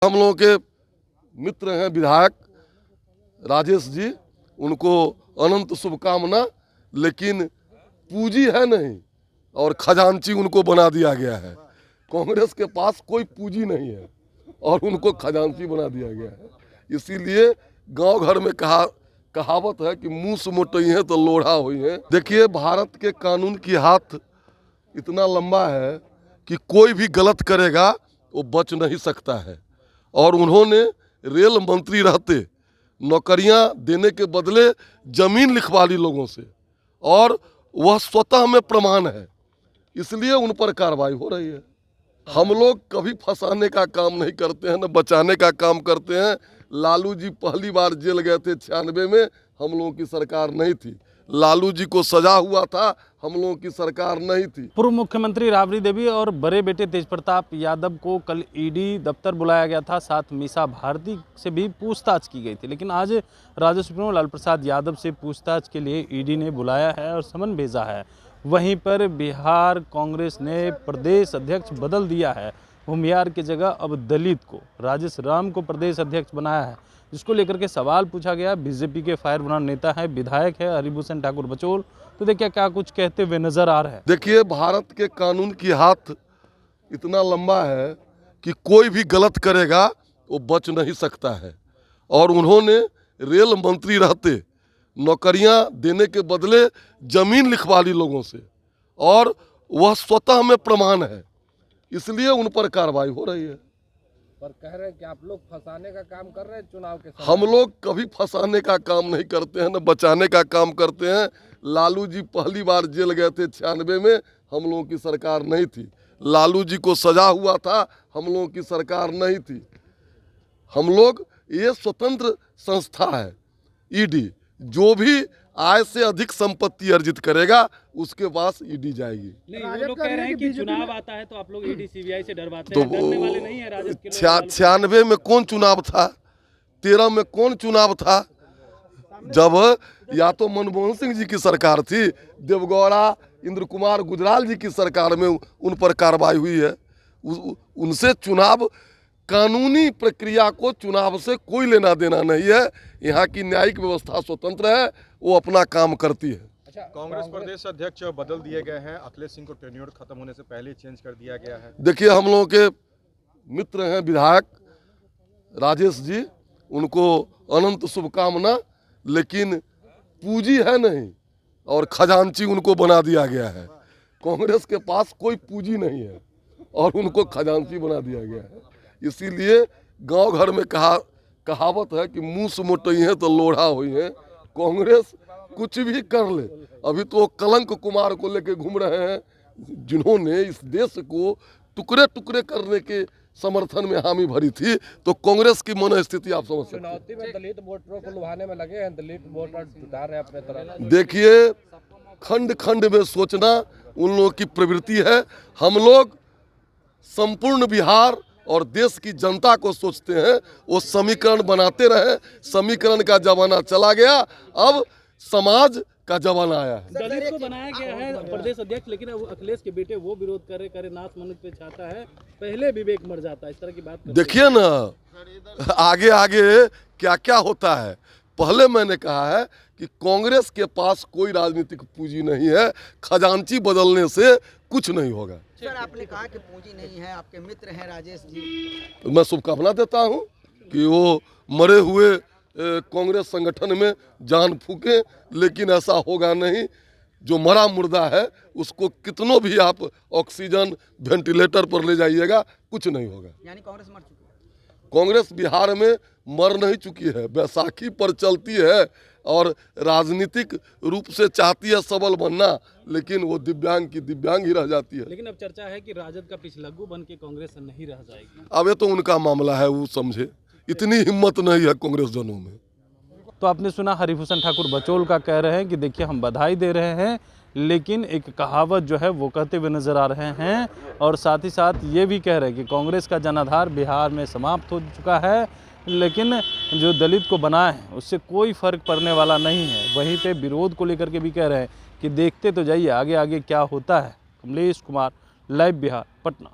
हम लोगों के मित्र हैं विधायक राजेश जी, उनको अनंत शुभकामना। लेकिन पूंजी है नहीं और खजांची उनको बना दिया गया है। कांग्रेस के पास कोई पूंजी नहीं है और उनको खजांची बना दिया गया है। इसीलिए गांव घर में कहावत है कि मुंह से मोटई है तो लोढ़ा हुई है। देखिए, भारत के कानून की हाथ इतना लंबा है कि कोई भी गलत करेगा वो बच नहीं सकता है। और उन्होंने रेल मंत्री रहते नौकरियां देने के बदले जमीन लिखवा ली लोगों से, और वह स्वतः में प्रमाण है, इसलिए उन पर कार्रवाई हो रही है। हम लोग कभी फंसाने का काम नहीं करते हैं, न बचाने का काम करते हैं। लालू जी पहली बार जेल गए थे 96 में, हम लोगों की सरकार नहीं थी। लालू जी को सजा हुआ था, हम लोगों की सरकार नहीं थी। पूर्व मुख्यमंत्री राबड़ी देवी और बड़े बेटे तेजप्रताप यादव को कल ईडी दफ्तर बुलाया गया था, साथ मीसा भारती से भी पूछताछ की गई थी। लेकिन आज राजद सुप्रीमो लालू प्रसाद यादव से पूछताछ के लिए ईडी ने बुलाया है और समन भेजा है। वहीं पर बिहार कांग्रेस ने प्रदेश अध्यक्ष बदल दिया है। भूमियार की जगह अब दलित को राजेश राम को प्रदेश अध्यक्ष बनाया है, जिसको लेकर के सवाल पूछा गया। बीजेपी के फायर ब्रांड नेता है, विधायक है हरिभूषण ठाकुर बचौल, तो देखिए क्या कुछ कहते हुए नजर आ रहे हैं। देखिए, भारत के कानून की हाथ इतना लंबा है कि कोई भी गलत करेगा वो बच नहीं सकता है। और उन्होंने रेल मंत्री रहते नौकरियां देने के बदले जमीन लिखवा ली लोगों से, और वह स्वतः में प्रमाण है, इसलिए उन पर कार्रवाई हो रही है। पर कह रहे हैं कि आप लोग फंसाने का काम कर रहे हैं चुनाव के समय। हम लोग कभी फंसाने का काम नहीं करते हैं, न बचाने का काम करते हैं। लालू जी पहली बार जेल गए थे 96 में, हम लोगों की सरकार नहीं थी। लालू जी को सजा हुआ था, हम लोगों की सरकार नहीं थी। हम लोग, ये स्वतंत्र संस्था है ईडी, जो भी आय से अधिक संपत्ति अर्जित करेगा उसके पास ईडी जाएगी। नहीं, वो लोग कह रहे हैं कि चुनाव आता है तो आप लोग ईडी सीबीआई से डरवाते हैं, डरने वाले नहीं है राजद के लोग। 96 में कौन चुनाव था? 13 में कौन चुनाव था? जब या तो मनमोहन सिंह जी की सरकार थी, देवगौड़ा इंद्र कुमार गुजराल जी की सरकार में उन पर कार्रवाई हुई है। उनसे चुनाव, कानूनी प्रक्रिया को चुनाव से कोई लेना देना नहीं है। यहाँ की न्यायिक व्यवस्था स्वतंत्र है, वो अपना काम करती है। कांग्रेस प्रदेश अध्यक्ष बदल दिए गए हैं, अखिलेश सिंह को टेन्योर खत्म होने से पहले चेंज कर दिया गया है। देखिए, हम लोगों के मित्र हैं विधायक राजेश जी, उनको अनंत शुभकामना। लेकिन पूंजी है नहीं और खजांची उनको बना दिया गया है। कांग्रेस के पास कोई पूंजी नहीं है और उनको खजांची बना दिया गया है। इसीलिए गांव घर में कहावत है कि मुंह से मोटई है तो लोढ़ा हुई है। कांग्रेस कुछ भी कर ले, अभी तो कलंक कुमार को लेके घूम रहे हैं, जिन्होंने इस देश को टुकड़े टुकड़े करने के समर्थन में हामी भरी थी। तो कांग्रेस की मनोस्थिति आप समझ सकते हैं। चुनौती में दलित वोटरों को लुभाने में लगे हैं, दलित वोटर जुटा रहे हैं अपने तरफ। देखिए, खंड खंड में सोचना उन लोगों की प्रवृत्ति है। हम लोग संपूर्ण बिहार और देश की जनता को सोचते हैं। वो समीकरण बनाते रहे, समीकरण का जमाना चला गया, अब समाज का जमाना आया है। दलित को बनाया गया है प्रदेश अध्यक्ष, लेकिन अब अखिलेश के बेटे वो विरोध करे नाथ मनुष्य पे चाहता है, पहले विवेक मर जाता है, इस तरह की बात। देखिए ना, आगे आगे क्या क्या होता है। पहले मैंने कहा है कि कांग्रेस के पास कोई राजनीतिक पूंजी नहीं है, खजांची बदलने से कुछ नहीं होगा। सर, आपने कहा कि पूंजी नहीं है, आपके मित्र हैं राजेश जी। मैं शुभकामना देता हूं कि वो मरे हुए कांग्रेस संगठन में जान फूके, लेकिन ऐसा होगा नहीं। जो मरा मुर्दा है उसको कितनों भी आप ऑक्सीजन वेंटिलेटर पर ले जाइएगा, कुछ नहीं होगा। यानी कांग्रेस मर चुकी है? कांग्रेस बिहार में मर नहीं चुकी है, बैसाखी पर चलती है और राजनीतिक रूप से चाहती है सबल बनना, लेकिन वो दिव्यांग की दिव्यांग ही रह जाती है। लेकिन अब चर्चा है कि राजद का पिछलग्गू बन के कांग्रेस नहीं रह जाएगी। अब ये तो उनका मामला है, वो समझे। इतनी हिम्मत नहीं है कांग्रेस जनों में। तो आपने सुना हरिभूषण ठाकुर बचौल का कह रहे हैं कि देखिए हम बधाई दे रहे हैं, लेकिन एक कहावत जो है वो कहते हुए नजर आ रहे हैं, और साथ ही साथ ये भी कह रहे हैं कि कांग्रेस का जनाधार बिहार में समाप्त हो चुका है, लेकिन जो दलित को बनाए हैं उससे कोई फर्क पड़ने वाला नहीं है। वहीं पे विरोध को लेकर के भी कह रहे हैं कि देखते तो जाइए आगे आगे क्या होता है। कमलेश कुमार, लाइव बिहार, पटना।